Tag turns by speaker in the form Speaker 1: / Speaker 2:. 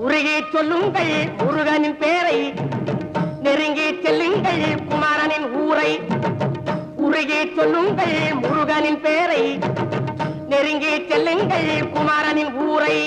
Speaker 1: உருகி சொல்லுங்கள் முருகனின் பேரை, நெருங்கி செல்லுங்கள் குமாரனின் ஊரை. உருகி சொல்லுங்கள் முருகனின் பேரை, நெருங்கி செல்லுங்கள் குமாரனின் ஊரை.